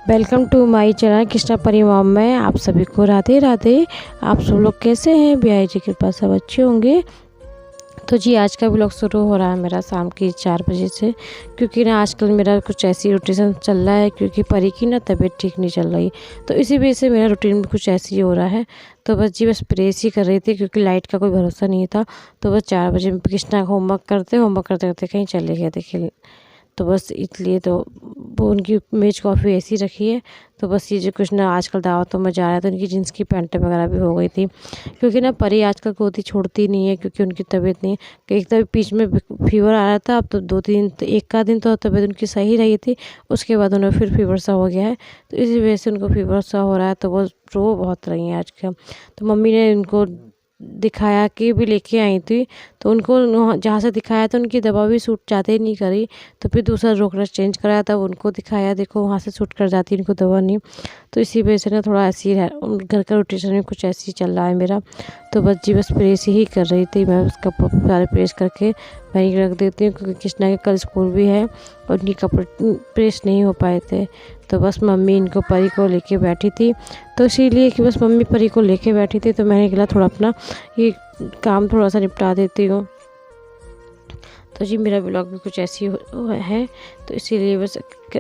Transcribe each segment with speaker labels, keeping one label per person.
Speaker 1: Welcome to my channel Krishna Parivar में आप सभी को राधे राधे। आप सब लोग कैसे हैं? बिहारी जी के पास सब अच्छे होंगे। तो जी आज का व्लॉग शुरू हो रहा है मेरा शाम की 4 बजे से, क्योंकि ना आजकल मेरा कुछ ऐसी रूटीन चल रहा है, क्योंकि परी की ना तबीयत ठीक नहीं चल रही, तो इसी वजह से मेरा रूटीन भी कुछ ऐसे ही हो रहा है। तो बस प्रेस ही कर रही थी, क्योंकि लाइट का कोई भरोसा नहीं था। तो बस 4 बजे कृष्णा का होमवर्क करते करते कहीं चले गए थे। तो बस इसलिए तो वो उनकी मेज कॉफ़ी ऐसी रखी है। तो बस ये जो कुछ ना आजकल दावतों में जा रहा है, तो उनकी जीन्स की पैंटें वगैरह भी हो गई थी, क्योंकि ना परी आजकल गोदी छोड़ती नहीं है, क्योंकि उनकी तबीयत नहीं है। एक तभी बीच में फीवर आ रहा था, अब तो 2-3 एक का दिन तो तबीयत उनकी सही रही थी, उसके बाद उन्हें फिर फीवर सा हो गया है। तो इसी वजह से उनको फीवर सा हो रहा है, तो वो रो बहुत रही हैं आजकल। तो मम्मी ने उनको दिखाया कि भी लेके आई थी, तो उनको जहाँ से दिखाया था उनकी दवा भी सूट जाते ही नहीं करी। तो फिर दूसरा रोकना चेंज कराया था, उनको दिखाया, देखो वहाँ से सूट कर जाती इनको दवा नहीं। तो इसी वजह से ना थोड़ा ऐसी है, घर का रोटेशन में कुछ ऐसे ही चल रहा है मेरा। तो बस प्रेस ही कर रही थी मैं, उसका सारे प्रेस करके वहीं रख देती हूँ, क्योंकि कृष्णा के कल स्कूल भी है और उनकी कपड़े प्रेस नहीं हो पाए थे। तो बस मम्मी इनको परी को लेके बैठी थी, तो इसीलिए कि बस मम्मी परी को लेके बैठी थी, तो मैंने कहा थोड़ा अपना ये काम थोड़ा सा निपटा देती हूँ। तो जी मेरा ब्लॉग भी कुछ ऐसी है, तो इसीलिए बस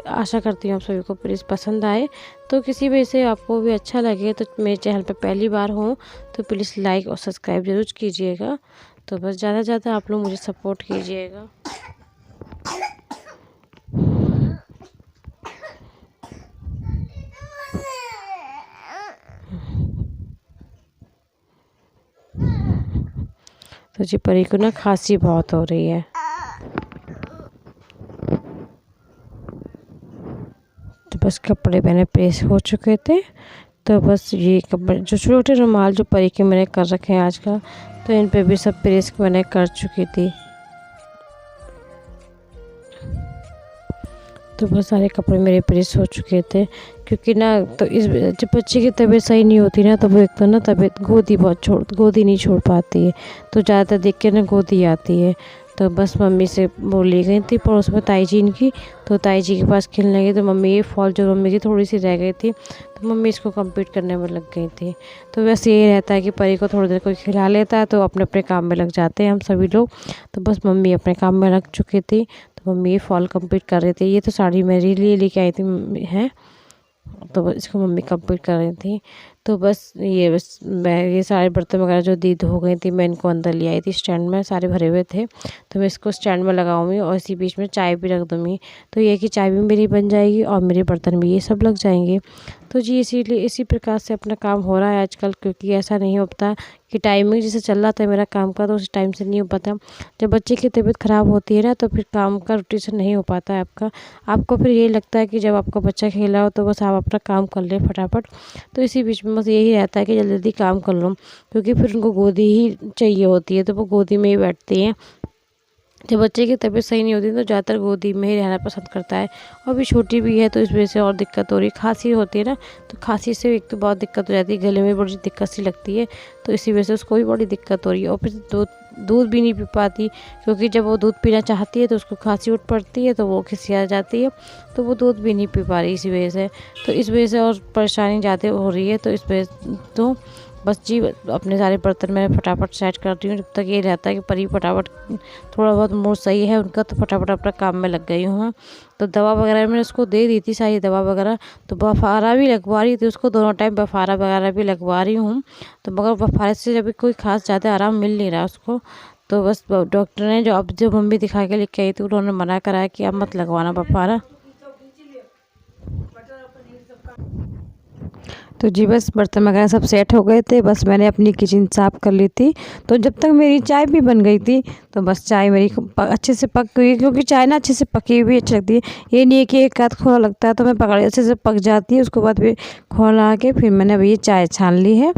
Speaker 1: आशा करती हूँ आप सभी को प्लीज़ पसंद आए। तो किसी वजह से आपको भी अच्छा लगे, तो मेरे चैनल पर पहली बार हो तो प्लीज़ लाइक और सब्सक्राइब ज़रूर कीजिएगा। तो बस ज़्यादा से ज़्यादा आप लोग मुझे सपोर्ट कीजिएगा। तो जी परी को ना खांसी बहुत हो रही है। तो बस कपड़े मैंने प्रेस हो चुके थे, तो बस ये कपड़े जो छोटे रुमाल जो परी के मैंने कर रखे हैं आजकल, तो इन पे भी सब प्रेस मैंने कर चुकी थी। तो बहुत सारे कपड़े मेरे प्रेस हो चुके थे, क्योंकि ना तो इस जब बच्चे की तबीयत सही नहीं होती ना, तो वो एक तो ना तबीयत गोदी नहीं छोड़ पाती है, तो ज़्यादातर देख के ना गोदी आती है। तो बस मम्मी से वो ले गई थी पड़ोस में ताई जी इनकी, तो ताई जी के पास खेलने गई, तो मम्मी ये फॉल जो मम्मी की थोड़ी सी रह गई थी, तो मम्मी इसको कंप्लीट करने में लग गई थी। तो वैसे ये रहता है कि परी को थोड़ी देर कोई खिला लेता है, तो अपने अपने काम में लग जाते हैं हम सभी लोग। तो बस मम्मी अपने काम में लग चुकी थी, तो मम्मी ये फॉल कंप्लीट कर रही थी। ये तो साड़ी मेरे लिए लेके आई थी है, तो इसको मम्मी कंप्लीट कर रही थी। तो बस मैं ये सारे बर्तन वगैरह जो दी हो गई थी, मैं इनको अंदर ले आई थी स्टैंड में, सारे भरे हुए थे, तो मैं इसको स्टैंड में लगाऊंगी और इसी बीच में चाय भी रख दूँगी। तो ये कि चाय भी मेरी बन जाएगी और मेरे बर्तन भी ये सब लग जाएंगे। तो जी इसीलिए इसी प्रकार से अपना काम हो रहा है आजकल, क्योंकि ऐसा नहीं हो पाता कि टाइमिंग जैसे चल रहा था मेरा काम का, तो उस टाइम से नहीं हो पाता। जब बच्चे की तबीयत ख़राब होती है ना, तो फिर काम का रूटीन नहीं हो पाता है आपका। आपको फिर यही लगता है कि जब आपका बच्चा खेला हो, तो बस आप अपना काम कर लें फटाफट। तो इसी बीच में बस यही रहता है कि जल्दी जल्दी काम कर लो, क्योंकि फिर उनको गोदी ही चाहिए होती है, तो वो गोदी में ही बैठती हैं। जब बच्चे की तबीयत सही नहीं होती तो ज़्यादातर गोदी में ही रहना पसंद करता है, और भी छोटी भी है, तो इस वजह से और दिक्कत हो रही है। खांसी होती है ना, तो खांसी से एक तो बहुत दिक्कत हो जाती है, गले में बड़ी दिक्कत सी लगती है, तो इसी वजह से उसको भी बड़ी दिक्कत हो रही है। और फिर दूध भी नहीं पी पाती, क्योंकि जब वो दूध पीना चाहती है तो उसको खांसी उठ पड़ती है, तो वो खिसिया जाती है, तो वो दूध भी नहीं पी पा रही इसी वजह से। तो इस वजह से और परेशानी ज़्यादा हो रही है। तो इस वजह तो बस जी अपने सारे बर्तन मैं फटाफट सेट करती हूँ, जब तक ये रहता है कि परी फटाफट थोड़ा बहुत मूड सही है उनका, तो फटाफट अपना काम में लग गई हूँ मैं। तो दवा वगैरह मैंने उसको दे दी थी, सारी दवा वगैरह, तो बफारा भी लगवा रही थी उसको, दोनों टाइम बफारा वगैरह भी लगवा रही हूँ। तो मगर बफारे से जब कोई खास ज़्यादा आराम मिल नहीं रहा उसको, तो बस डॉक्टर ने जो मम्मी दिखा के लेके आई थी, उन्होंने मना कराया कि अब मत लगवाना बफारा। तो जी बस बर्तन वगैरह सब सेट हो गए थे, बस मैंने अपनी किचन साफ़ कर ली थी। तो जब तक मेरी चाय भी बन गई थी, तो बस चाय मेरी अच्छे से पक गई, क्योंकि चाय ना अच्छे से पकी हुई अच्छी लगती है। ये नहीं है कि एक आध खोला लगता है, तो मैं पकड़ अच्छे से पक जाती है, उसके बाद फिर खोला के फिर मैंने अब ये चाय छान ली है।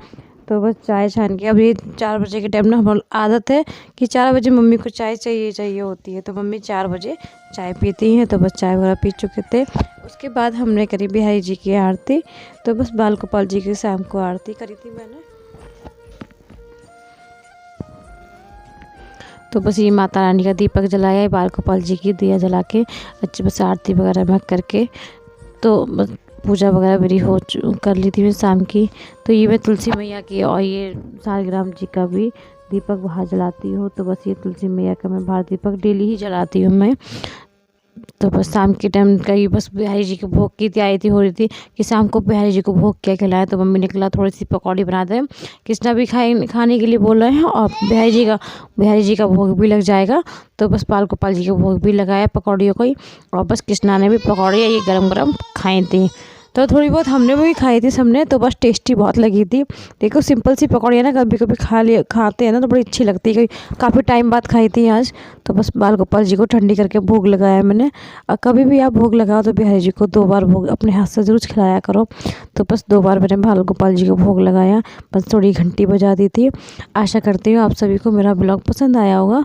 Speaker 1: तो बस चाय छान के अब ये 4 बजे के टाइम ना हम आदत है कि 4 बजे मम्मी को चाय चाहिए होती है, तो मम्मी 4 बजे चाय पीती हैं। तो बस चाय वगैरह पी चुके थे, उसके बाद हमने करी बिहारी जी की आरती। तो बस बाल गोपाल जी की शाम को आरती करी थी मैंने। तो बस ये माता रानी का दीपक जलाया है, बाल गोपाल जी की दिया जला के अच्छी बस आरती वगैरह में करके, तो बस पूजा वगैरह मेरी कर ली थी मैं शाम की। तो ये मैं तुलसी मैया की और ये सालिग्राम जी का भी दीपक बाहर जलाती हूँ। तो बस ये तुलसी मैया का मैं बाहर दीपक डेली ही जलाती हूँ मैं। तो बस शाम के टाइम का ये बस बिहारी जी के भोग की तैयारी हो रही थी कि शाम को बिहारी जी को भोग क्या खिलाए। तो मम्मी ने कहा थोड़ी सी पकौड़ी बना दें, कृष्णा भी खाने के लिए बोल रहे हैं और बिहारी जी का भोग भी लग जाएगा। तो बस बाल गोपाल जी का भोग भी लगाया पकौड़ियों को ही, और बस कृष्णा ने भी पकौड़ियाँ ये गरम गरम खाई थी। तो थोड़ी बहुत हमने भी खाई थी सबने, तो बस टेस्टी बहुत लगी थी। देखो सिंपल सी पकौड़ियाँ ना कभी कभी खाते हैं ना तो बड़ी अच्छी लगती है, काफ़ी टाइम बाद खाई थी आज। तो बस बाल गोपाल जी को ठंडी करके भोग लगाया मैंने। और कभी भी आप भोग लगाओ तो बिहारी जी को 2 बार भोग अपने हाथ से ज़रूर खिलाया करो। तो बस 2 बार मैंने बाल गोपाल जी को भोग लगाया, बस थोड़ी घंटी बजा दी थी। आशा करती हूँ आप सभी को मेरा ब्लॉग पसंद आया होगा।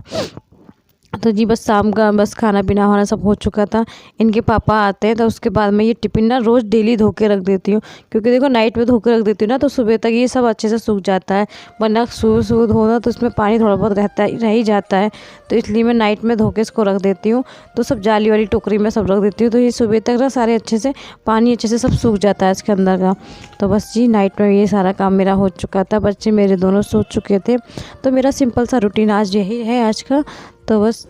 Speaker 1: तो जी बस शाम का बस खाना पीना होना सब हो चुका था। इनके पापा आते हैं तो उसके बाद मैं ये टिफ़िन ना रोज़ डेली धो के रख देती हूँ, क्योंकि देखो नाइट में धो के रख देती हूँ ना तो सुबह तक ये सब अच्छे से सूख जाता है। वरना सुबह सुबह धोना तो इसमें पानी थोड़ा बहुत रह ही जाता है। तो इसलिए मैं नाइट में धो के इसको रख देती हूँ। तो सब जाली वाली टोकरी में सब रख देती हूँ, तो ये सुबह तक ना सारे अच्छे से पानी अच्छे से सब सूख जाता है इसके अंदर का। तो बस जी नाइट में ये सारा काम मेरा हो चुका था, बच्चे मेरे दोनों सो चुके थे। तो मेरा सिंपल सा रूटीन आज यही है आज का। तो बस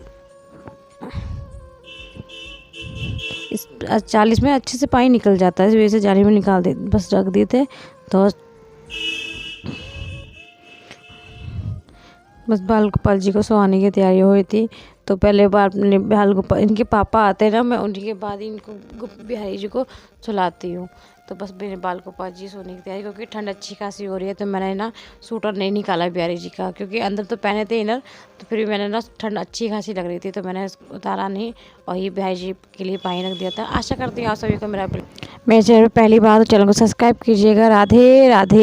Speaker 1: इस 40 में अच्छे से पानी निकल जाता है, इस वजह से जाली में निकाल दे बस रख दिए थे। तो बस बाल गोपाल जी को सुलाने की तैयारी हो रही थी। तो पहले बार बाल गोपाल इनके पापा आते हैं ना, मैं उनके बाद ही इनको बिहारी जी को सुलाती हूँ। तो बस मेरे बाल गोपाल जी सोने की तैयारी, क्योंकि ठंड अच्छी खासी हो रही है। तो मैंने ना सूटर नहीं निकाला बिहारी जी का, क्योंकि अंदर तो पहने थे इनर। तो फिर भी मैंने ना ठंड अच्छी खासी लग रही थी तो मैंने उतारा नहीं, और ये बिहारी जी के लिए पानी रख दिया था। आशा करती हूँ आप सभी को मेरे चैनल पर पहली बार तो चैनल को सब्सक्राइब कीजिएगा। राधे राधे।